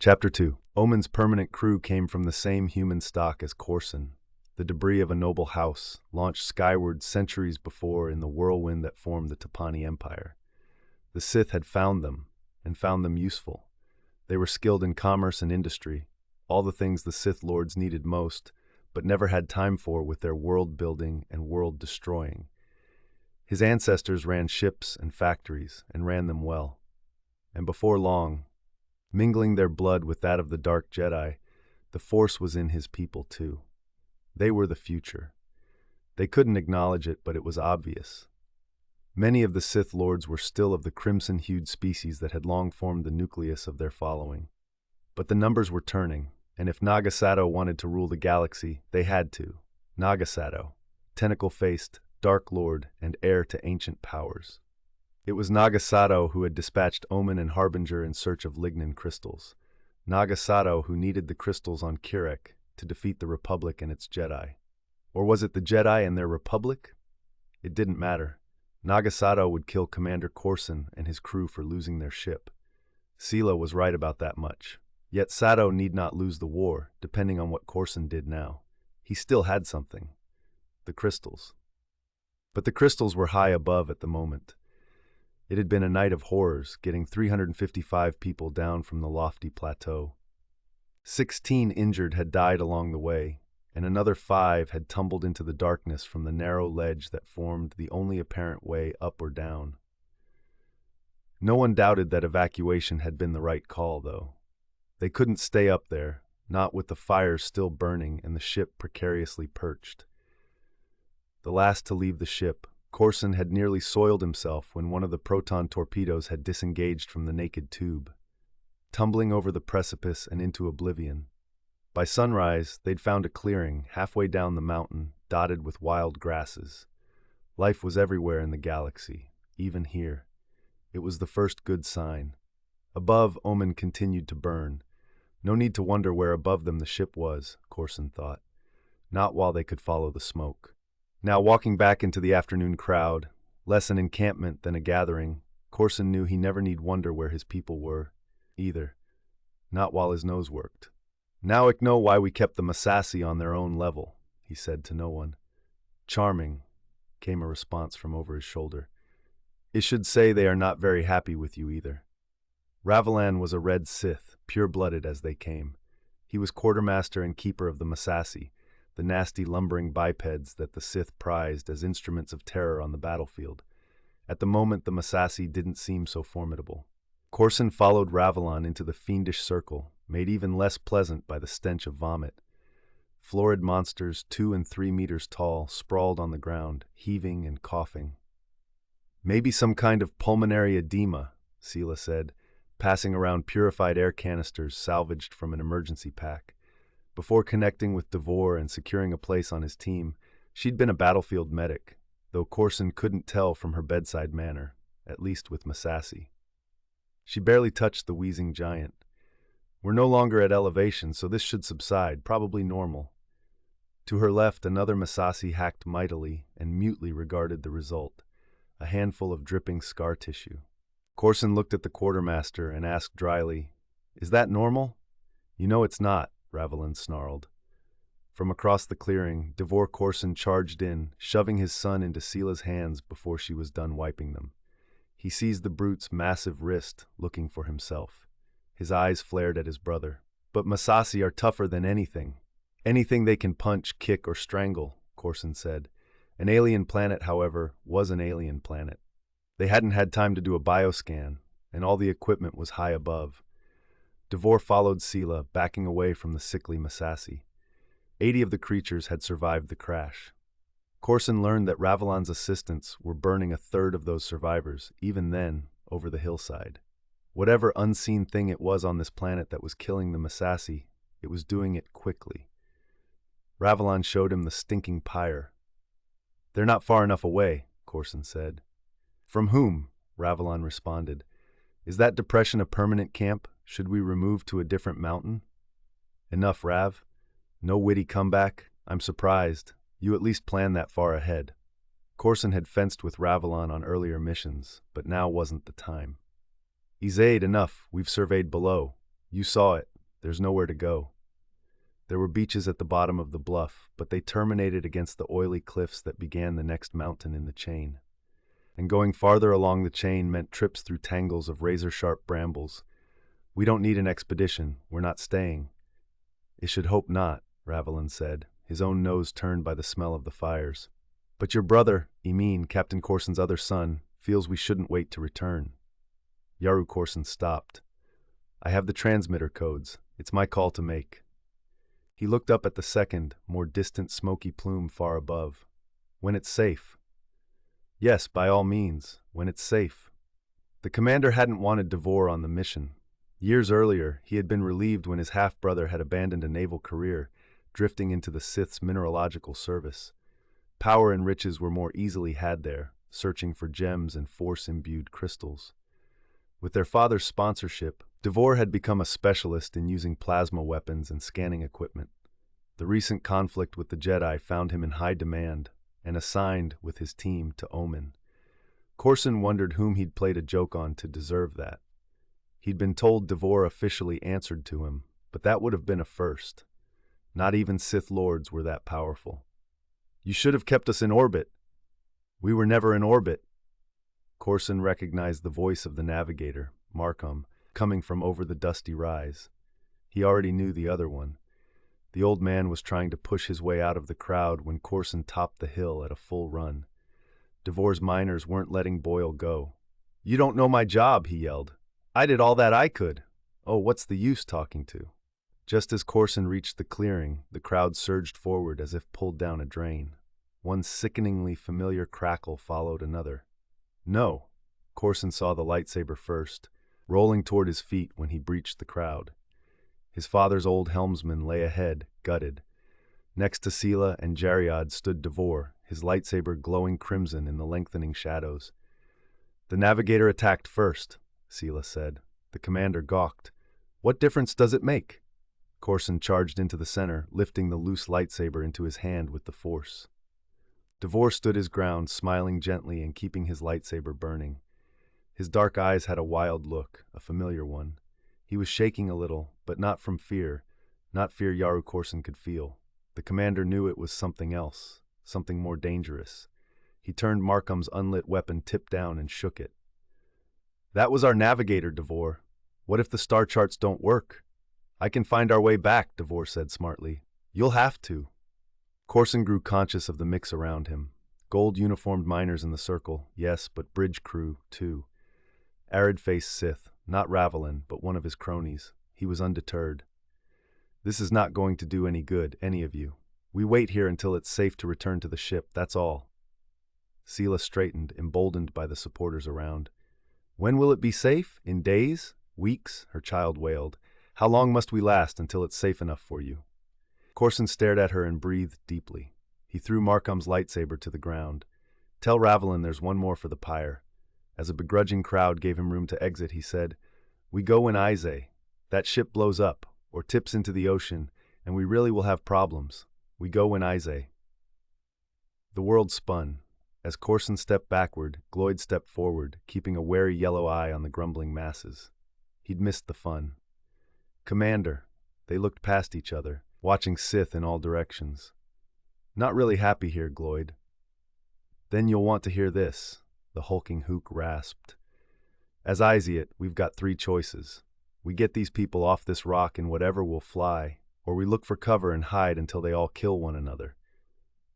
Chapter 2. Omen's permanent crew came from the same human stock as Corson, the debris of a noble house, launched skyward centuries before in the whirlwind that formed the Tapani Empire. The Sith had found them, and found them useful. They were skilled in commerce and industry, all the things the Sith Lords needed most, but never had time for with their world-building and world-destroying. His ancestors ran ships and factories, and ran them well. And before long, mingling their blood with that of the Dark Jedi, the Force was in his people too. They were the future. They couldn't acknowledge it, but it was obvious. Many of the Sith Lords were still of the crimson-hued species that had long formed the nucleus of their following. But the numbers were turning, and if Nagasato wanted to rule the galaxy, they had to. Nagasato, tentacle-faced, Dark Lord, and heir to ancient powers. It was Nagasato who had dispatched Omen and Harbinger in search of lignin crystals. Nagasato who needed the crystals on Kirek to defeat the Republic and its Jedi. Or was it the Jedi and their Republic? It didn't matter. Nagasato would kill Commander Corson and his crew for losing their ship. Sela was right about that much. Yet Sato need not lose the war, depending on what Corson did now. He still had something. The crystals. But the crystals were high above at the moment. It had been a night of horrors, getting 355 people down from the lofty plateau. 16 injured had died along the way, and another 5 had tumbled into the darkness from the narrow ledge that formed the only apparent way up or down. No one doubted that evacuation had been the right call, though. They couldn't stay up there, not with the fires still burning and the ship precariously perched. The last to leave the ship, Corson had nearly soiled himself when one of the proton torpedoes had disengaged from the naked tube, tumbling over the precipice and into oblivion. By sunrise, they'd found a clearing halfway down the mountain, dotted with wild grasses. Life was everywhere in the galaxy, even here. It was the first good sign. Above, Omen continued to burn. No need to wonder where above them the ship was, Corson thought. Not while they could follow the smoke. Now walking back into the afternoon crowd, less an encampment than a gathering, Corson knew he never need wonder where his people were, either. Not while his nose worked. "Now I know why we kept the Massassi on their own level," he said to no one. "Charming," came a response from over his shoulder. "It should say they are not very happy with you either." Ravalan was a red Sith, pure-blooded as they came. He was quartermaster and keeper of the Massassi, the nasty lumbering bipeds that the Sith prized as instruments of terror on the battlefield. At the moment, the Massassi didn't seem so formidable. Corson followed Ravalan into the fiendish circle, made even less pleasant by the stench of vomit. Florid monsters 2 and 3 meters tall sprawled on the ground, heaving and coughing. "Maybe some kind of pulmonary edema," Sela said, passing around purified air canisters salvaged from an emergency pack. Before connecting with Devore and securing a place on his team, she'd been a battlefield medic, though Corson couldn't tell from her bedside manner, at least with Massassi. She barely touched the wheezing giant. "We're no longer at elevation, so this should subside, probably normal." To her left, another Massassi hacked mightily and mutely regarded the result, a handful of dripping scar tissue. Corson looked at the quartermaster and asked dryly, "Is that normal?" "You know it's not," Ravalan snarled. From across the clearing, Devore Corson charged in, shoving his son into Sela's hands before she was done wiping them. He seized the brute's massive wrist, looking for himself. His eyes flared at his brother. "But Massassi are tougher than anything. Anything they can punch, kick, or strangle," Corson said. An alien planet, however, was an alien planet. They hadn't had time to do a bioscan, and all the equipment was high above. Devore followed Sela, backing away from the sickly Massassi. 80 of the creatures had survived the crash. Corson learned that Ravalan's assistants were burning a third of those survivors, even then, over the hillside. Whatever unseen thing it was on this planet that was killing the Massassi, it was doing it quickly. Ravalan showed him the stinking pyre. "They're not far enough away," Corson said. "From whom?" Ravalan responded. "Is that depression a permanent camp? Should we remove to a different mountain?" "Enough, Rav. No witty comeback. I'm surprised. You at least planned that far ahead." Corson had fenced with Ravalan on earlier missions, but now wasn't the time. "Izaid, enough. We've surveyed below." You saw it. There's nowhere to go. There were beaches at the bottom of the bluff, but they terminated against the oily cliffs that began the next mountain in the chain. And going farther along the chain meant trips through tangles of razor-sharp brambles. We don't need an expedition. We're not staying. I should hope not, Ravelin said, his own nose turned by the smell of the fires. But your brother, Captain Corson's other son, feels we shouldn't wait to return. Yaru Corson stopped. I have the transmitter codes. It's my call to make. He looked up at the second, more distant smoky plume far above. When it's safe. Yes, by all means, when it's safe. The commander hadn't wanted Devore on the mission. Years earlier, he had been relieved when his half-brother had abandoned a naval career, drifting into the Sith's mineralogical service. Power and riches were more easily had there, searching for gems and force-imbued crystals. With their father's sponsorship, Devore had become a specialist in using plasma weapons and scanning equipment. The recent conflict with the Jedi found him in high demand, and assigned, with his team, to Omen. Corson wondered whom he'd played a joke on to deserve that. He'd been told Devore officially answered to him, but that would have been a first. Not even Sith Lords were that powerful. You should have kept us in orbit. We were never in orbit. Corson recognized the voice of the navigator, Markham, coming from over the dusty rise. He already knew the other one. The old man was trying to push his way out of the crowd when Corson topped the hill at a full run. Devore's miners weren't letting Boyle go. You don't know my job, he yelled. I did all that I could. Oh, what's the use talking to? Just as Corson reached the clearing, the crowd surged forward as if pulled down a drain. One sickeningly familiar crackle followed another. No. Corson saw the lightsaber first, rolling toward his feet when he breached the crowd. His father's old helmsman lay ahead, gutted. Next to Sela and Jariad stood Devore, his lightsaber glowing crimson in the lengthening shadows. The navigator attacked first, Sela said. The commander gawked. What difference does it make? Corson charged into the center, lifting the loose lightsaber into his hand with the force. Devore stood his ground, smiling gently and keeping his lightsaber burning. His dark eyes had a wild look, a familiar one. He was shaking a little, but not from fear, not fear Yaru Corson could feel. The commander knew it was something else, something more dangerous. He turned Markham's unlit weapon tip down and shook it. That was our navigator, Devore. What if the star charts don't work? I can find our way back, Devore said smartly. You'll have to. Corson grew conscious of the mix around him. Gold-uniformed miners in the circle, yes, but bridge crew, too. Arid-faced Sith, not Ravelin, but one of his cronies. He was undeterred. This is not going to do any good, any of you. We wait here until it's safe to return to the ship, that's all. Sela straightened, emboldened by the supporters around. When will it be safe? In days? Weeks? Her child wailed. How long must we last until it's safe enough for you? Corson stared at her and breathed deeply. He threw Markham's lightsaber to the ground. Tell Ravelin there's one more for the pyre. As a begrudging crowd gave him room to exit, he said, We go when Ize. That ship blows up, or tips into the ocean, and we really will have problems. We go when Ize. The world spun. As Corson stepped backward, Gloyd stepped forward, keeping a wary yellow eye on the grumbling masses. He'd missed the fun. Commander. They looked past each other, watching Sith in all directions. Not really happy here, Gloyd. Then you'll want to hear this, the hulking Hook rasped. As I see it, we've got three choices. We get these people off this rock in whatever will fly, or we look for cover and hide until they all kill one another.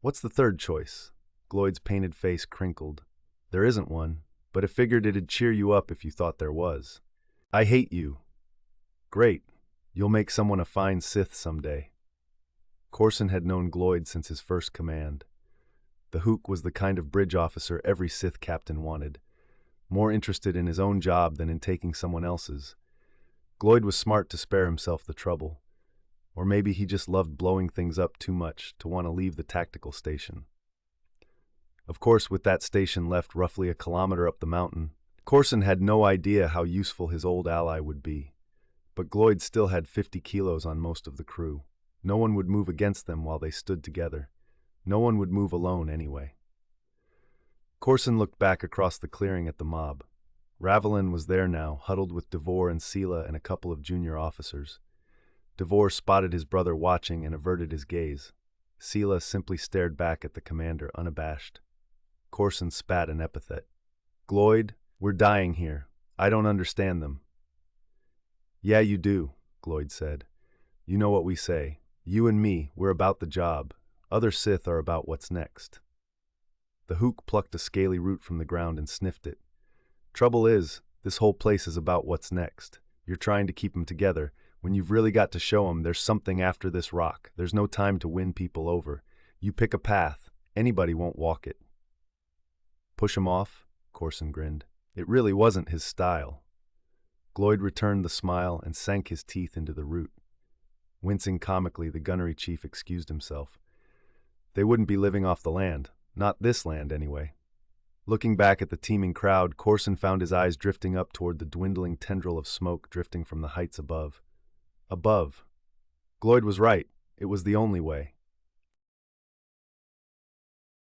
What's the third choice? Gloyd's painted face crinkled. There isn't one, but I figured it'd cheer you up if you thought there was. I hate you. Great. You'll make someone a fine Sith someday. Corson had known Gloyd since his first command. The Hook was the kind of bridge officer every Sith captain wanted, more interested in his own job than in taking someone else's. Gloyd was smart to spare himself the trouble. Or maybe he just loved blowing things up too much to want to leave the tactical station. Of course, with that station left roughly a kilometer up the mountain, Corson had no idea how useful his old ally would be. But Gloyd still had 50 kilos on most of the crew. No one would move against them while they stood together. No one would move alone anyway. Corson looked back across the clearing at the mob. Ravelin was there now, huddled with Devore and Sela and a couple of junior officers. Devore spotted his brother watching and averted his gaze. Sela simply stared back at the commander, unabashed. Corson spat an epithet. "Gloyd, we're dying here. I don't understand them." "Yeah, you do," Gloyd said. "You know what we say. You and me, we're about the job. Other Sith are about what's next." The Hook plucked a scaly root from the ground and sniffed it. "Trouble is, this whole place is about what's next. You're trying to keep them together. When you've really got to show them there's something after this rock, there's no time to win people over. You pick a path. Anybody won't walk it." "Push him off?" Corson grinned. It really wasn't his style. Gloyd returned the smile and sank his teeth into the root. Wincing comically, the gunnery chief excused himself. They wouldn't be living off the land. Not this land, anyway. Looking back at the teeming crowd, Corson found his eyes drifting up toward the dwindling tendril of smoke drifting from the heights above. Above. Gloyd was right. It was the only way.